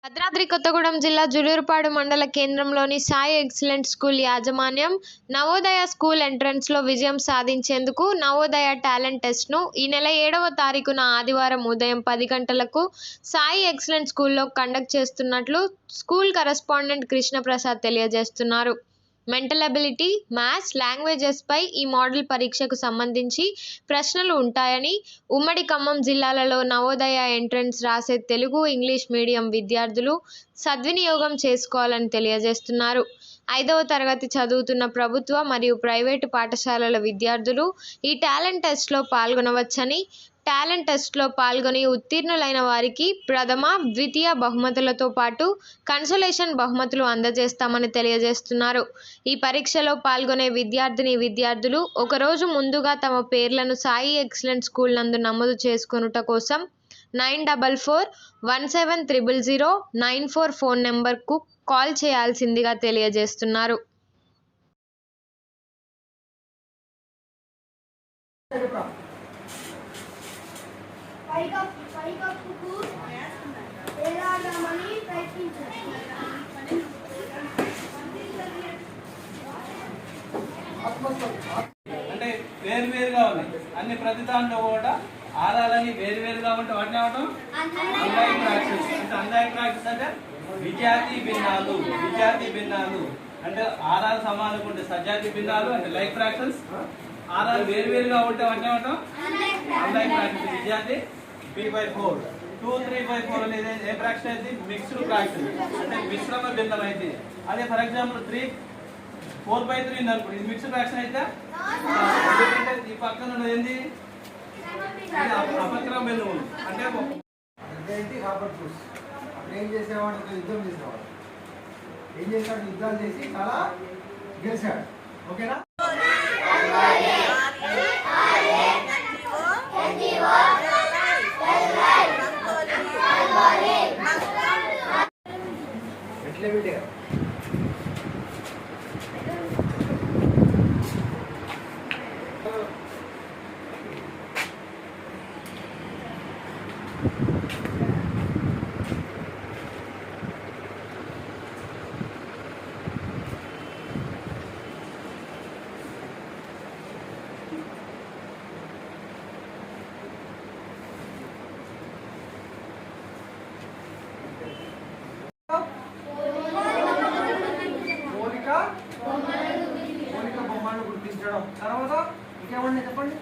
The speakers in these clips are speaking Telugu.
భద్రాద్రి కొత్తగూడెం జిల్లా జులూరుపాడు మండల కేంద్రంలోని సాయి ఎక్సలెంట్ స్కూల్ యాజమాన్యం నవోదయ స్కూల్ ఎంట్రన్స్లో విజయం సాధించేందుకు నవోదయ టాలెంట్ టెస్ట్ను ఈ నెల 7వ తారీఖున ఆదివారం ఉదయం 10 గంటలకు సాయి ఎక్సలెంట్ స్కూల్లో కండక్ట్ చేస్తున్నట్లు స్కూల్ కరెస్పాండెంట్ కృష్ణప్రసాద్ తెలియజేస్తున్నారు. మెంటల్ ఎబిలిటీ, మ్యాథ్స్, లాంగ్వేజెస్పై ఈ మోడల్ పరీక్షకు సంబంధించి ప్రశ్నలు ఉంటాయని, ఉమ్మడి ఖమ్మం జిల్లాలలో నవోదయ ఎంట్రన్స్ రాసే తెలుగు, ఇంగ్లీష్ మీడియం విద్యార్థులు సద్వినియోగం చేసుకోవాలని తెలియజేస్తున్నారు. 5వ తరగతి చదువుతున్న ప్రభుత్వ మరియు ప్రైవేటు పాఠశాలల విద్యార్థులు ఈ టాలెంట్ టెస్ట్లో పాల్గొనవచ్చని, టాలెంట్ టెస్ట్లో పాల్గొని ఉత్తీర్ణులైన వారికి ప్రథమ, ద్వితీయ బహుమతులతో పాటు కన్సోలేషన్ బహుమతులు అందజేస్తామని తెలియజేస్తున్నారు. ఈ పరీక్షలో పాల్గొనే విద్యార్థులు ఒకరోజు ముందుగా తమ పేర్లను సాయి ఎక్సలెంట్ స్కూల్ నందు నమోదు చేసుకొనుట కోసం 9441700094 ఫోన్ నెంబర్కు కాల్ చేయాల్సిందిగా తెలియజేస్తున్నారు. అంటే వేరువేరుగా ఉన్నాయి అన్ని, ప్రతి దాంట్లో కూడా ఆరాలని వేరువేరుగా ఉంటే వాటిని ఏమంటాం అన్లైక్ ప్రాక్టీస్. అంటే అన్లైక్ ప్రాక్టీస్ అంటే విజాతి భిన్నాలు అంటే ఆరాలు సమానంగా ఉంటే సజాతి భిన్నాలు అంటే లైక్ ఫ్రాక్షన్స్. ఆరాలు వేరువేరుగా ఉంటే వాటిని ఏమంటాం అన్లైక్ ప్రాక్టీస్. విజాతి 3/4 2 3/4 అనేది ఏ ఫ్రాక్షన్ అయితే మిక్స్డ్ ఫ్రాక్షన్ అంటే మిశ్రమ భిన్నం అయితే. అదే ఫర్ ఎగ్జాంపుల్ 4/3 అనుకో, ఇది మిక్స్డ్ ఫ్రాక్షన్ అయితే ఈ పక్కన ఉన్నది ఏంది అపక్రమ భిన్నం. అంటే రాబర్ట్ బ్రూస్ ఏం చేసేవాడు, యుద్ధం చేసేవాడు. ఏం చేశాడు, యుద్ధాలు చేసి చాలా గెలిచాడు. ఓకేనా? ఎట్లా పెట్టారు బొమ్మను గుర్తించడం. తర్వాత ఇంకేమన్నా చెప్పండి.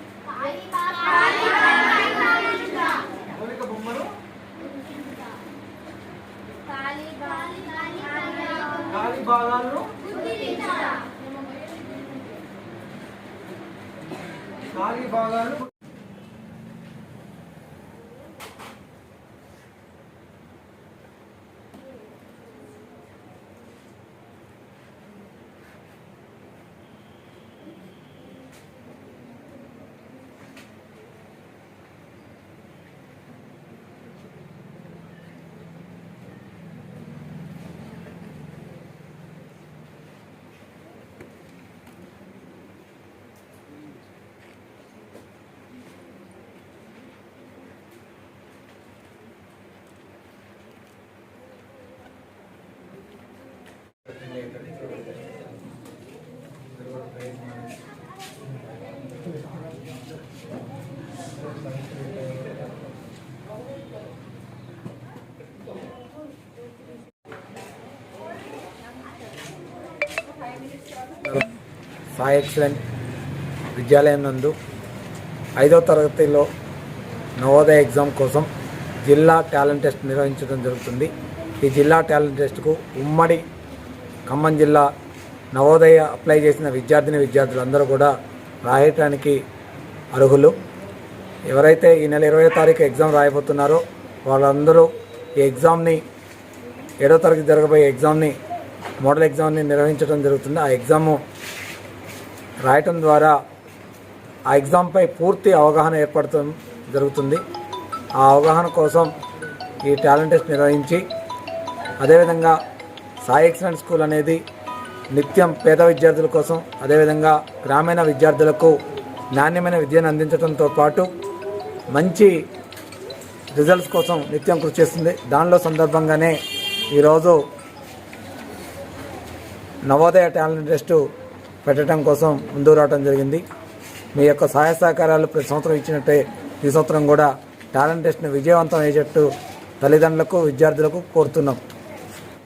మౌలిక బొమ్మలు, ఖాళీ భాగాలను సాయి ఎక్సలెంట్ విద్యాలయం నందు 5వ తరగతిలో నవోదయ ఎగ్జామ్ కోసం జిల్లా టాలెంట్ టెస్ట్ నిర్వహించడం జరుగుతుంది. ఈ జిల్లా టాలెంట్ టెస్ట్కు ఉమ్మడి ఖమ్మం జిల్లా నవోదయ అప్లై చేసిన విద్యార్థులందరూ కూడా రాయటానికి అర్హులు. ఎవరైతే ఈ నెల 20వ తారీఖు ఎగ్జామ్ రాయబోతున్నారో వాళ్ళందరూ ఈ ఎగ్జామ్ని 7వ తరగతి జరగబోయే ఎగ్జామ్ని మోడల్ ఎగ్జామ్ని నిర్వహించడం జరుగుతుంది. ఆ ఎగ్జామ్ రాయటం ద్వారా ఆ ఎగ్జామ్పై పూర్తి అవగాహన ఏర్పడటం జరుగుతుంది. ఆ అవగాహన కోసం ఈ టాలెంట్ టెస్ట్ నిర్వహించి, అదేవిధంగా సాయి ఎక్సలెంట్ స్కూల్ అనేది నిత్యం పేద విద్యార్థుల కోసం, అదేవిధంగా గ్రామీణ విద్యార్థులకు నాణ్యమైన విద్యను అందించడంతో పాటు మంచి రిజల్ట్స్ కోసం నిత్యం కృషి చేస్తుంది. దానిలో సందర్భంగానే ఈరోజు నవోదయ టాలెంట్ టెస్ట్ పెట్టడం కోసం ముందుకు రావడం జరిగింది. మీ యొక్క సహాయ సహకారాలు ప్రతి సంవత్సరం ఇచ్చినట్టే ఈ సంవత్సరం కూడా టాలెంట్ టెస్ట్ని విజయవంతం అయ్యేటట్టు తల్లిదండ్రులకు విద్యార్థులకు కోరుతున్నాం.